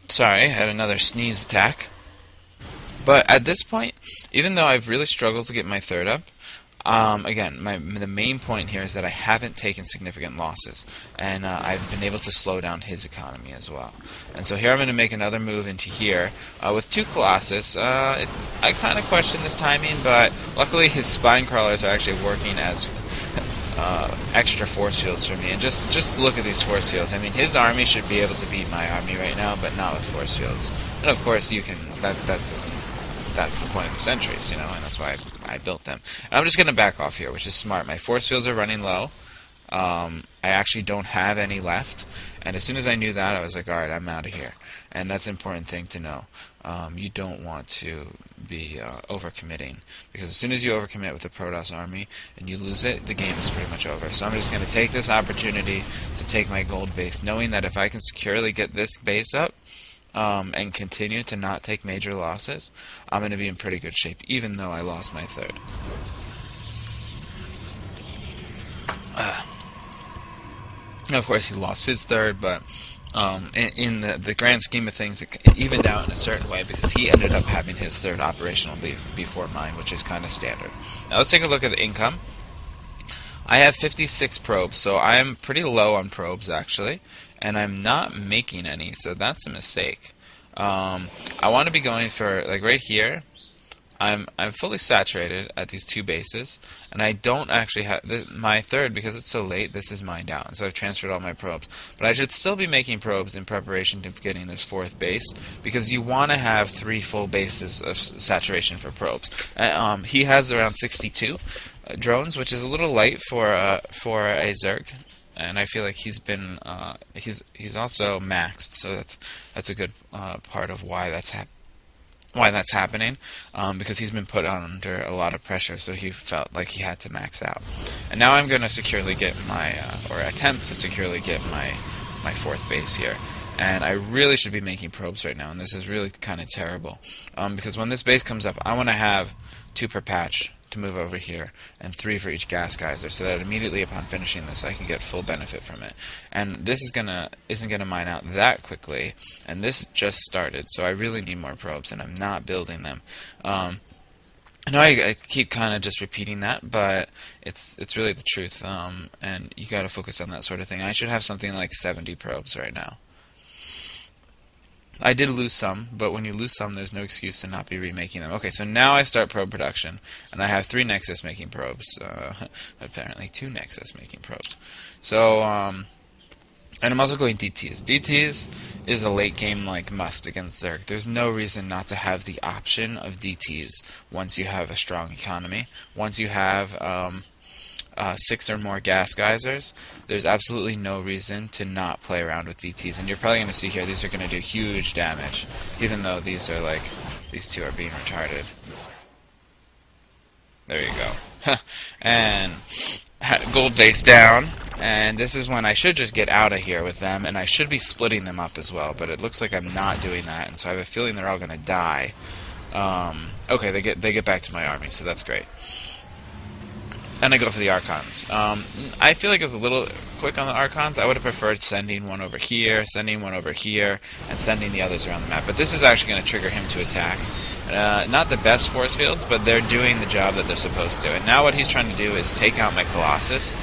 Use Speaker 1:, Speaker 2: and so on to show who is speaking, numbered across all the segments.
Speaker 1: Sorry, I had another sneeze attack. But at this point, even though I've really struggled to get my third up, again, the main point here is that I haven't taken significant losses, and I've been able to slow down his economy as well. And so here I'm going to make another move into here with two Colossus. I kind of question this timing, but luckily his spine crawlers are actually working as extra force fields for me. And just look at these force fields. I mean, his army should be able to beat my army right now, but not with force fields. And of course, you can. That's the point of the sentries, you know, and that's why I built them. And I'm just going to back off here, which is smart. My force fields are running low. I actually don't have any left. And as soon as I knew that, I was like, alright, I'm out of here. And that's an important thing to know. You don't want to be overcommitting. Because as soon as you overcommit with the Protoss army and you lose it, the game is pretty much over. So I'm just going to take this opportunity to take my gold base, knowing that if I can securely get this base up, and continue to not take major losses, I'm going to be in pretty good shape, even though I lost my third. Of course, he lost his third, but in the grand scheme of things, it evened out in a certain way because he ended up having his third operational before mine, which is kind of standard. Now let's take a look at the income. I have 56 probes, so I am pretty low on probes, actually, and I'm not making any, so that's a mistake. I want to be going for, like right here, I'm fully saturated at these two bases, and I don't actually have my third, because it's so late, this is mined out, so I've transferred all my probes. But I should still be making probes in preparation to getting this fourth base, because you want to have 3 full bases of saturation for probes. He has around 62 drones, which is a little light for a Zerg, and I feel like he's been he's also maxed, so that's a good part of why that's happening, because he's been put under a lot of pressure, so he felt like he had to max out. And now I'm going to securely get my or attempt to securely get my fourth base here. And I really should be making probes right now, and this is really kind of terrible, because when this base comes up, I want to have 2 per patch to move over here, and 3 for each gas geyser, so that immediately upon finishing this, I can get full benefit from it. And this isn't gonna mine out that quickly, and this just started, so I really need more probes, and I'm not building them. I know I keep kind of just repeating that, but it's really the truth, and you got to focus on that sort of thing. I should have something like 70 probes right now. I did lose some, but when you lose some, there's no excuse to not be remaking them. Okay, so now I start probe production, and I have 3 Nexus making probes. Apparently 2 Nexus making probes. So, and I'm also going DTs. DTs is a late game like must against Zerg. There's no reason not to have the option of DTs once you have a strong economy. Once you have 6 or more gas geysers, there's absolutely no reason to not play around with DTs. And you're probably going to see here, these are going to do huge damage, even though these are like, these 2 are being retarded. There you go. And gold base down, and this is when I should just get out of here with them, and I should be splitting them up as well, but it looks like I'm not doing that, and so I have a feeling they're all going to die. Okay, they get back to my army, so that's great. And I go for the Archons. I feel like it's a little quick on the Archons. I would have preferred sending one over here, sending one over here, and sending the others around the map. But this is actually going to trigger him to attack. Not the best force fields, but they're doing the job that they're supposed to. And now what he's trying to do is take out my Colossus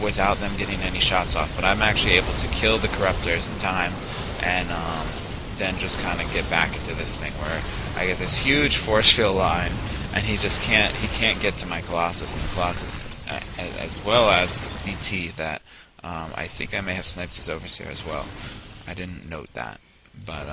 Speaker 1: without them getting any shots off. But I'm actually able to kill the Corruptors in time, and then just kind of get back into this thing where I get this huge force field line, and he can't get to my Colossus, and the Colossus, as well as DT, that I think I may have sniped his Overseer as well. I didn't note that, but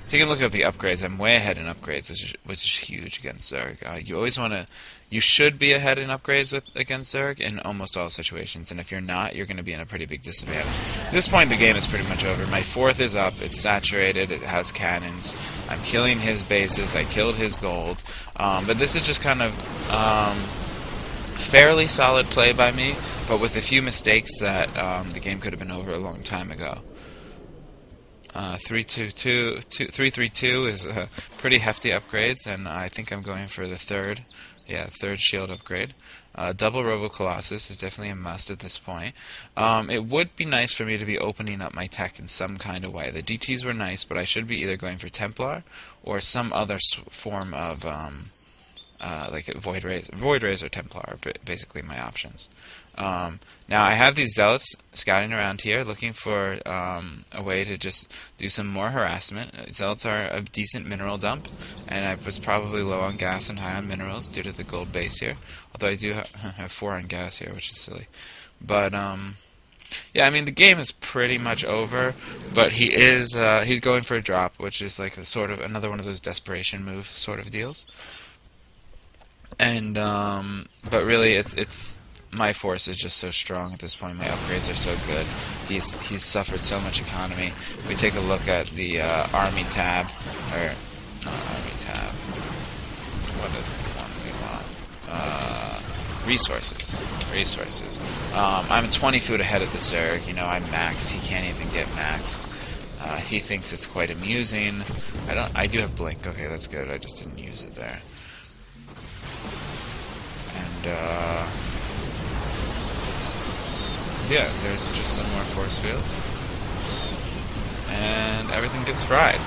Speaker 1: taking a look at the upgrades, I'm way ahead in upgrades, which is huge against Zerg. You should be ahead in upgrades against Zerg in almost all situations, and if you're not, you're going to be in a pretty big disadvantage. At this point, the game is pretty much over. My 4th is up, it's saturated, it has cannons, I'm killing his bases, I killed his gold, but this is just kind of fairly solid play by me, but with a few mistakes that the game could have been over a long time ago. 332 is pretty hefty upgrades, and I think I'm going for the 3rd Yeah, third shield upgrade. Double Robo Colossus is definitely a must at this point. It would be nice for me to be opening up my tech in some kind of way. The DTs were nice, but I should be either going for Templar or some other form of like Void Rays or Templar are basically my options. Now I have these Zealots scouting around here looking for a way to just do some more harassment. Zealots are a decent mineral dump, and I was probably low on gas and high on minerals due to the gold base here. Although I do have 4 on gas here, which is silly. But yeah, I mean the game is pretty much over, but he's going for a drop, which is like a sort of another one of those desperation move sort of deals. And but really, it's my force is just so strong at this point. My upgrades are so good. He's suffered so much economy. If we take a look at the army tab, or not army tab. What is the one we want? Resources. Resources. I'm 20 food ahead of the Zerg. You know, I'm maxed. He can't even get maxed. He thinks it's quite amusing. I do have blink. Okay, that's good. I just didn't use it there. And yeah, there's just some more force fields, and everything gets fried.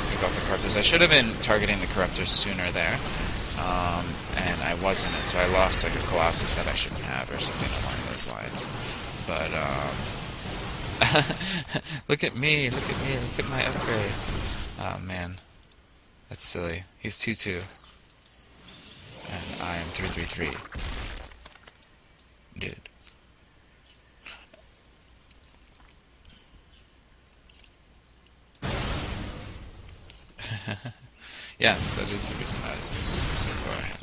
Speaker 1: Pick off the corruptors. I should have been targeting the corruptors sooner there, and I wasn't, and so I lost like a Colossus that I shouldn't have, or something along those lines. But look at me! Look at me! Look at my upgrades! Oh man, that's silly. He's 2-2. And I am 3-3-3. Dude. Yes, that is the reason I was so far ahead.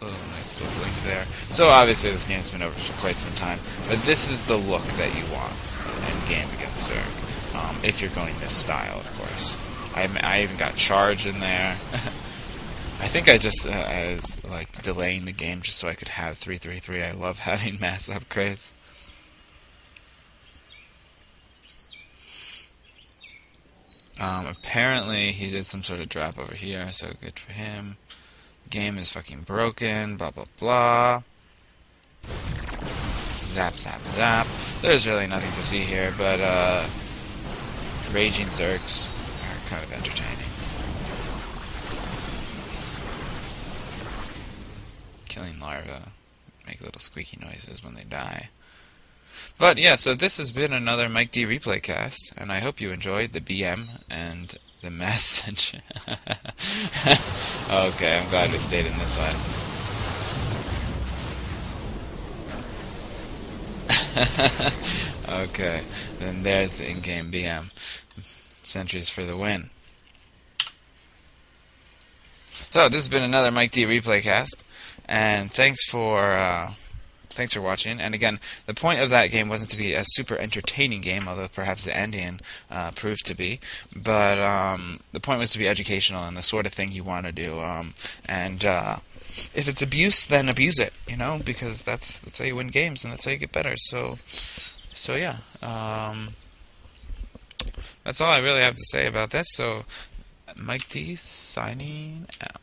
Speaker 1: Oh, nice little blink there. So obviously this game's been over for quite some time, but this is the look that you want in game against Zerg. If you're going this style, of course. I even got charge in there. I think I just I was like delaying the game just so I could have 3-3-3. I love having mass upgrades. Apparently he did some sort of drop over here, so good for him. Game is fucking broken, blah blah blah. Zap zap zap. There's really nothing to see here, but raging Zergs are kind of entertaining. Killing larvae make little squeaky noises when they die. But yeah, so this has been another Mike D replay cast, and I hope you enjoyed the BM and the message. Okay, I'm glad we stayed in this one. Okay, then there's the in-game BM. Sentries for the win. So this has been another Mike D replay cast, and thanks for watching. And again, the point of that game wasn't to be a super entertaining game, although perhaps the ending proved to be. But the point was to be educational and the sort of thing you want to do. And if it's abuse, then abuse it, you know, because that's how you win games and that's how you get better. So yeah, that's all I really have to say about this. So Mike D signing out.